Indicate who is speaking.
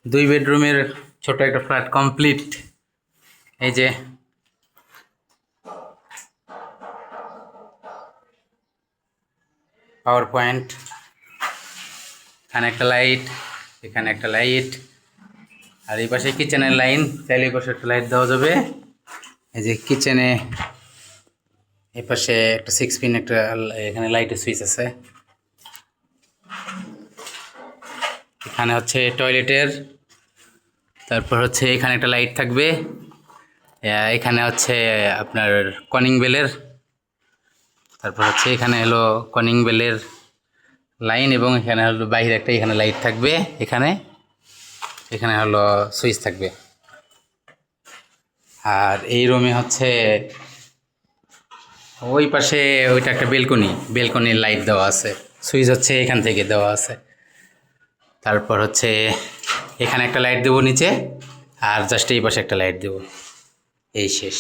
Speaker 1: 2 বেডরুমের ছোট একটা ফ্ল্যাট কমপ্লিট। এই যে পাওয়ার পয়েন্ট, এখানে একটা লাইট, এখানে একটা লাইট, আর এই পাশে কিচেনের লাইন, চাইলে এই পাশে একটা লাইট দেওয়া যাবে। এই যে কিচেনে এই পাশে একটা 6 পিন একটা এখানে লাইটের সুইচ আছে। এখানে হচ্ছে টয়লেটের, তারপর হচ্ছে এখানে একটা লাইট থাকবে। এখানে হচ্ছে আপনার কনিং বেলের, তারপর হচ্ছে এখানে হলো কনিং বেলের লাইন, এবং এখানে হলো বাইরে একটা এখানে লাইট থাকবে। এখানে এখানে হলো সুইচ থাকবে। আর এই রুমে হচ্ছে ওই পাশে ওইটা একটা বেলকনির লাইট দেওয়া আছে, সুইচ হচ্ছে এখান থেকে দেওয়া আছে। তারপর হচ্ছে এখানে একটা লাইট দেবো নিচে, আর জাস্ট এই পাশে একটা লাইট দেবো, এই শেষ।